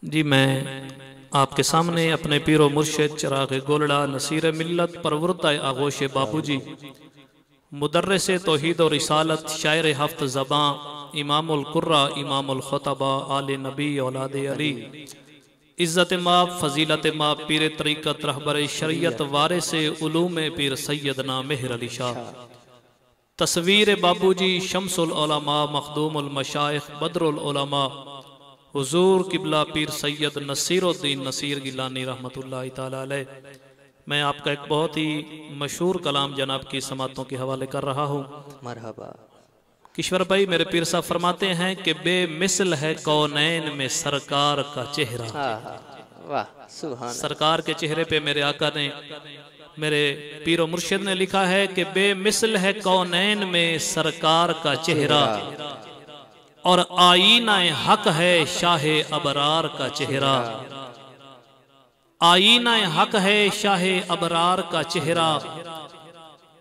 जी मैं आपके सामने अपने पीरो मुर्शिद चिराग गोलड़ा नसीर मिल्लत परवरता आगोश बाबूजी मुदर्रिस तौहीद और रिसालत शायर हफ्त ज़बां इमामुल कुर्रा इमामुल खुतबा आले नबी औलाद अली इज़्ज़त माप फजीलत माप पीर तरीक़त रहबर शरीयत वारिस उलूम पीर सैयदना मेहर अली शाह तस्वीर बाबूजी शम्सुल उलमा मखदूमुल मशाइख बदरुल उलमा हुजूर किबला पीर सैयद नसीरुद्दीन नसीर गिलानी रहमतुल्लाहि ताला अलैह। मैं आपका एक बहुत ही मशहूर कलाम जनाब की समातों के हवाले कर रहा हूँ। मरहबा। किश्वर भाई मेरे पीर साहब फरमाते हैं कि बेमिसल है कौनैन में सरकार का चेहरा। वाह सुभान। सरकार के चेहरे पे मेरे आका ने मेरे पीरो मुर्शिद ने लिखा है कि बेमिसल है कौनैन में सरकार का चेहरा और आईना हक है शाहे अबरार का चेहरा। आईना हक है शाहे अबरार का चेहरा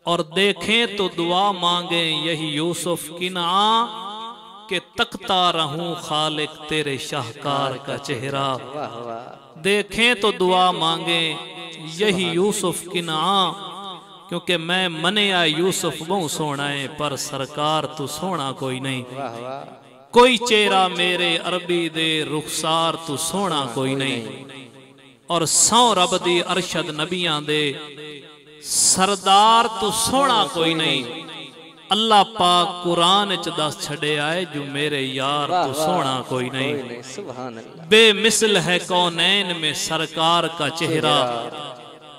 और देखें तो दुआ मांगे यही यूसुफ किना के तकता रहूं खालिक तेरे शाहकार का चेहरा। देखें तो दुआ मांगे यही यूसुफ किना क्योंकि मैं मनिया यूसुफ बहु सोना है पर सरकार तू सोना कोई नहीं। कोई चेहरा मेरे अरबी दे रुखसार तू सोना कोई नहीं और सौ रब दी अरशद नबियां दे सरदार तू सोना कोई नहीं। अल्लाह पाक कुरान च दस छड़े आए जो मेरे यार तू सोना कोई नहीं। बेमिसल है कौनैन में सरकार का चेहरा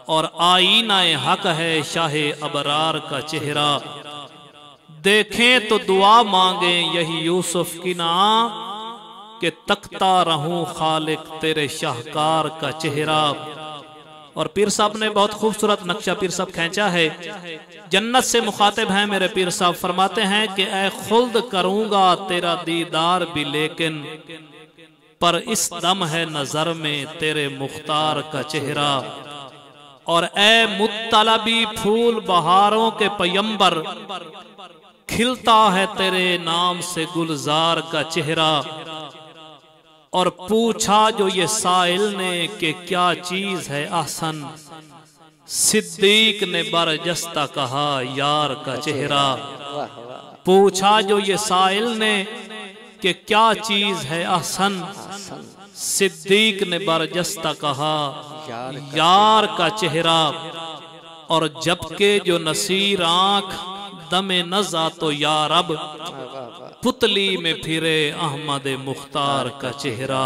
और आईना हक है शाहे अबरार का चेहरा। देखें तो दुआ मांगे यही यूसुफ की ना के तकता रहूं खालिक तेरे शाहकार का चेहरा। और पीर साहब ने बहुत खूबसूरत नक्शा पीर साहब खींचा है। जन्नत से मुखातिब हैं मेरे पीर साहब फरमाते हैं कि ऐ खुल्द करूंगा तेरा दीदार भी लेकिन पर इस दम है नजर में तेरे मुख्तार का चेहरा। और ऐ मुत्तलबी फूल बहारों के पयंबर खिलता है तेरे नाम से गुलजार का चेहरा। और पूछा जो ये साइल ने कि क्या चीज है ahsan, सिद्दीक ने बरजस्ता कहा यार का चेहरा। पूछा जो ये साइल ने कि क्या चीज है ahsan, सिद्दीक ने बरजस्ता कहा यार का चेहरा। और जबकि जो नसीर आंख दमे नज़ा तो या रब पुतली में फिरे अहमद मुख्तार का चेहरा।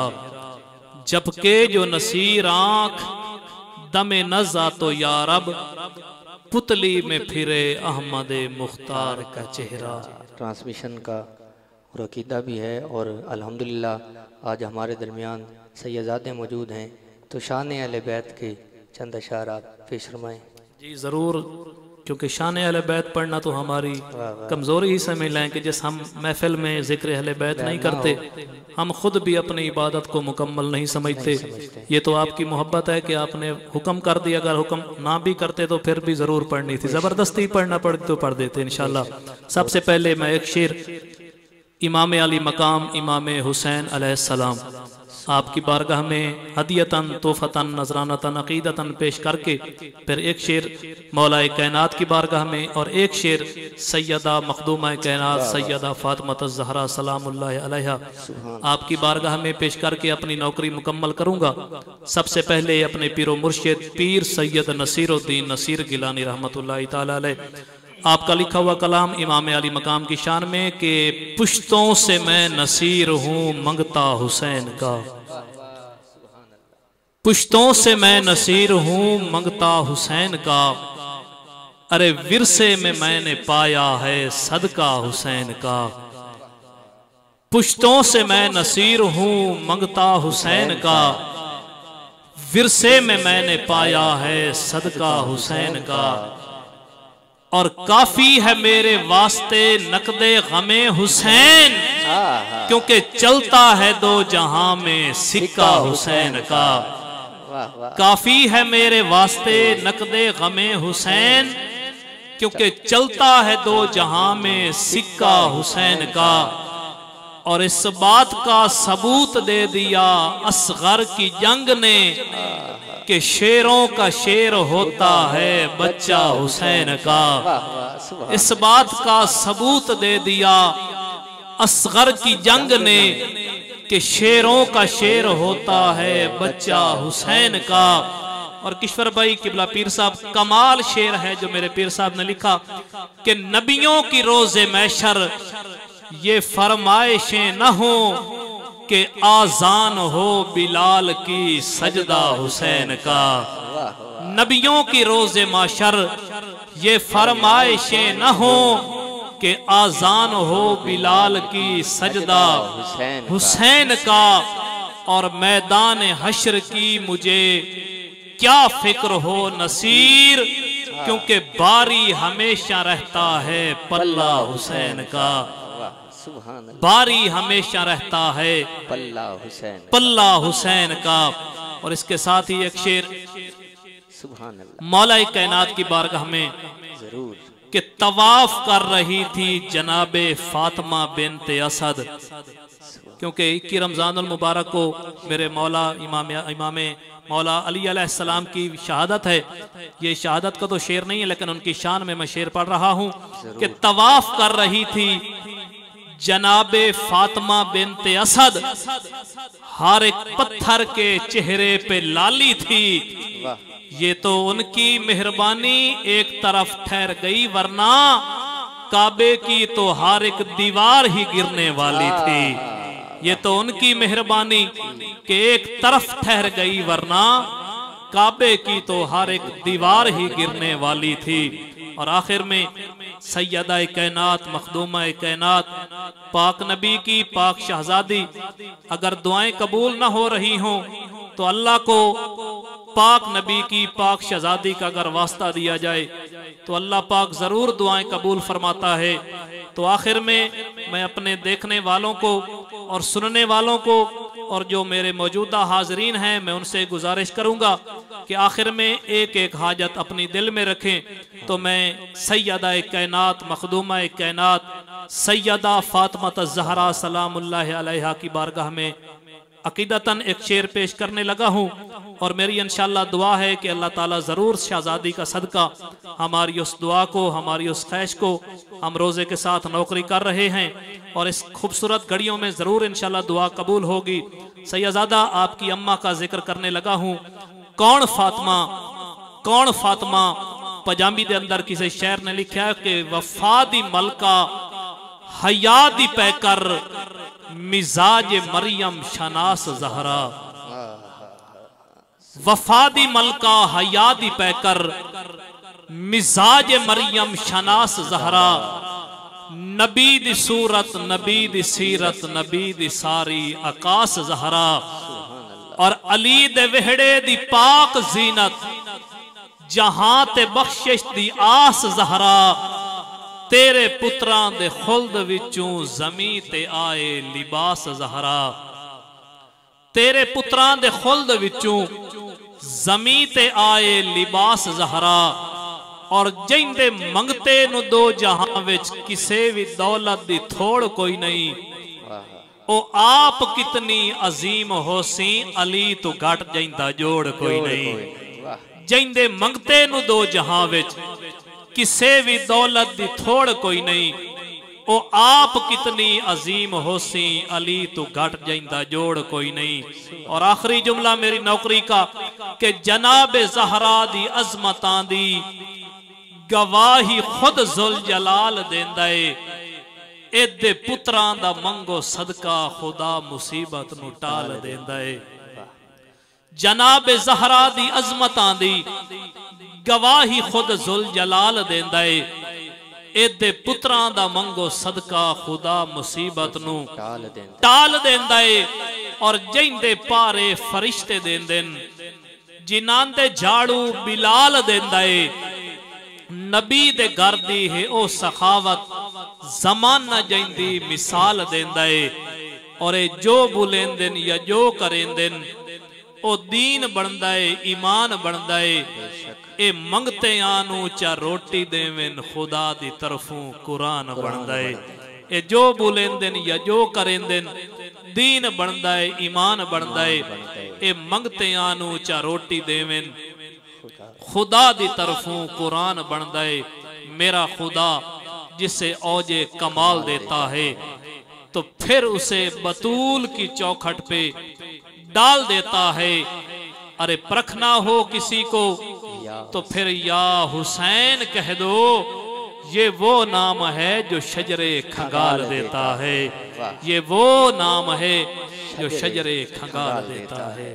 जबकि जो नसीर आंख दमे नज़ा तो या रब पुतली में फिरे अहमद मुख्तार का चेहरा। ट्रांसमिशन का और अकीदा भी है और अल्हम्दुलिल्लाह आज हमारे दरमियान सैयदादे मौजूद हैं तो शान अहले बैत के चंद अशार आप पेश फरमाएं। जी ज़रूर, क्योंकि शान अहले बैत पढ़ना तो हमारी कमज़ोरी ही समझ लें कि जिस हम महफिल में ज़िक्र अहले बैत नहीं करते हम खुद भी अपनी इबादत को मुकम्मल नहीं समझते। ये तो आपकी मोहब्बत है कि आपने हुक्म कर दिया, अगर हुक्म ना भी करते तो फिर भी ज़रूर पढ़नी थी। ज़बरदस्ती पढ़ना पड़ती तो पढ़ देते इंशाल्लाह। सबसे पहले मैं एक शेर इमाम अली मकाम इमाम हुसैन अलैहिस्सलाम आपकी बारगाह में हदियतन तोहफतन नजरानतन अकीदतन पेश करके फिर एक शेर मौलाए कैनात की बारगाह में और एक शेर सैयदा मखदूमा कैनात सैयदा फातिमा ज़हरा सलामुल्लाह अलैहा आपकी बारगाह में पेश करके अपनी नौकरी मुकम्मल करूँगा। सबसे पहले अपने पीरो मुर्शिद पीर सैयद नसीरुद्दीन नसीर गिलानी रहमतुल्लाहि ताला अलैह आपका लिखा हुआ कलाम इमाम अली मकाम की शान में कि पुश्तों से मैं नसीर हूँ मंगता हुसैन का। पुश्तों से मैं नसीर हूँ मंगता हुसैन का। अरे विरसे में मैंने पाया है सदका हुसैन का। पुश्तों से मैं नसीर हूँ मंगता हुसैन का। विरसे में मैंने पाया है सदका हुसैन का। और काफी है मेरे वास्ते नकदे गमे हुसैन क्योंकि चलता है दो जहां में सिक्का हुसैन का। काफी है मेरे वास्ते नकदे गमे हुसैन क्योंकि चलता है दो जहां में सिक्का हुसैन का। और इस बात का सबूत दे दिया असगर की जंग ने कि शेरों का शेर होता है बच्चा हुसैन का। इस बात का सबूत दे दिया असगर की जंग ने कि शेरों का शेर होता है बच्चा हुसैन का। और किश्वर भाई किबला पीर साहब कमाल शेर है जो मेरे पीर साहब ने लिखा कि नबियों की रोजे मैशर ये फरमाइशें न हो कि आजान हो बिलाल की सजदा हुसैन का। नबियों की रोजे माशर ये फरमाइशें न हो कि आजान हो बिलाल की सजदा हुसैन का। और मैदान हश्र की मुझे क्या फिक्र हो नसीर, क्योंकि बारी हमेशा रहता है पल्ला हुसैन का। बारी हमेशा रहता है पल्ला हुसैन का। और इसके साथ ही एक शेर मौला कायनात की बारगाह में जरूर कि तवाफ कर रही थी जनाबे फातिमा बिनते असद, क्योंकि 21 रमजानुल मुबारक को मेरे मौला इमाम मौला अली अलैहिस्सलाम की शहादत है। ये शहादत का तो शेर नहीं है लेकिन उनकी शान में मैं शेर पढ़ रहा हूँ कि तवाफ कर रही थी जनाबे फातिमा बिनते असद, हर एक पत्थर के चेहरे पे लाली थी। ये तो उनकी मेहरबानी एक तरफ ठहर गई, वरना काबे की तो हर एक दीवार ही गिरने वाली थी। ये तो उनकी मेहरबानी कि एक तरफ ठहर गई, वरना काबे की तो हर एक दीवार ही गिरने वाली थी। और आखिर में सैयदा कैनात मखदूमा कैनात पाक नबी की पाक शहजादी अगर दुआएं कबूल न हो रही हों तो अल्लाह को पाक नबी की पाक शहजादी का अगर वास्ता दिया जाए तो अल्लाह पाक जरूर दुआएं कबूल फरमाता है। तो आखिर में मैं अपने देखने वालों को और सुनने वालों को और जो मेरे मौजूदा हाजरीन हैं मैं उनसे गुजारिश करूंगा कि आखिर में एक एक हाजत अपनी दिल में रखें। तो मैं सैयदा कैनात मखदूमा कैनात सैयदा फातिमा ज़हरा सलामुल्लाह अलैहा की बारगाह में अकीदतन एक शेर पेश करने लगा हूँ। और मेरी इंशाअल्लाह दुआ है कि अल्लाह ताला ज़रूर शहजादी का सदका हमारी उस दुआ को, हमारी उस ख्वाहिश को, हम रोज़े के साथ नौकरी कर रहे हैं और इस खूबसूरत घड़ियों में ज़रूर इंशाअल्लाह दुआ कबूल होगी। सैयदादा आपकी अम्मा का जिक्र करने लगा हूँ। कौन फातिमा पंजाबी के अंदर किसी शेर ने लिखा है कि वफा दी मलका हया दी पैकर मिजाज मरियम शनास ज़हरा। वफा दी मलका हया दी पैकर मिजाज मरियम शनास ज़हरा। नबी दी सूरत नबी दी सीरत नबी दी सारी आकाश ज़हरा। और अली दे वेहड़े दी पाक जीनत जहां ते बख्शिश दी आस ज़हरा। तेरे पुत्रां दे खुल्द विचों ज़मी ते आए लिबास ज़हरा। तेरे पुत्रां दे खुल्द विचों ज़मी ते आए लिबास ज़हरा। और जिंदे मंगते नु दो जहां विच किसे भी दौलत दी थोड़ कोई नहीं। ओ आप कितनी अजीम होसी अली तो घट जाइंदा जोड़ कोई नहीं। जिंदे मंगते नु दो जहां विच किसे भी दौलत दी थोड़ कोई नहीं। ओ आप कितनी अजीम होसी अली तो घट जाइंदा जोड़ कोई नहीं। और आखिरी जुमला मेरी नौकरी का कि जनाब ज़हरा दी अजमतां दी गवाही खुद जुल जलाल देंदा है। एदे पुत्रां दा मंगो सदका खुदा मुसीबत नु टाल देंदा है। जनाब ज़हरा दी अजमतां दी गवाही खुद जुल जलाल देंदा है। एदे पुत्रां दा मंगो सदका खुदा मुसीबत नु टाल देंदा है। और जिंदे पारे फरिश्ते देंदे जिन्हां दे झाड़ू बिलाल देंदा है। नबी दे घर दी है ओ सखावत जमाना जैंदी मिसाल देंदा है। और जो बुलेंदे या जो करेंदे ओ दीन बनदा है ईमान बनदा है। ए मंगते आनू चा रोटी देवेन खुदा दी तरफों कुरान बनदा है। ये जो बुलेंदन या जो करेंदन दीन बनदा है, ईमान बनदा है। ये मंगते आनू चा रोटी देवेन खुदा दी तरफों कुरान बनदा है। मेरा खुदा जिसे औजे कमाल देता है तो फिर उसे बतूल की चौखट पे डाल देता है। अरे परखना हो किसी को तो फिर या हुसैन कह दो, ये वो नाम है जो शजरे खंगाल देता है। ये वो नाम है जो शजरे खंगाल देता है।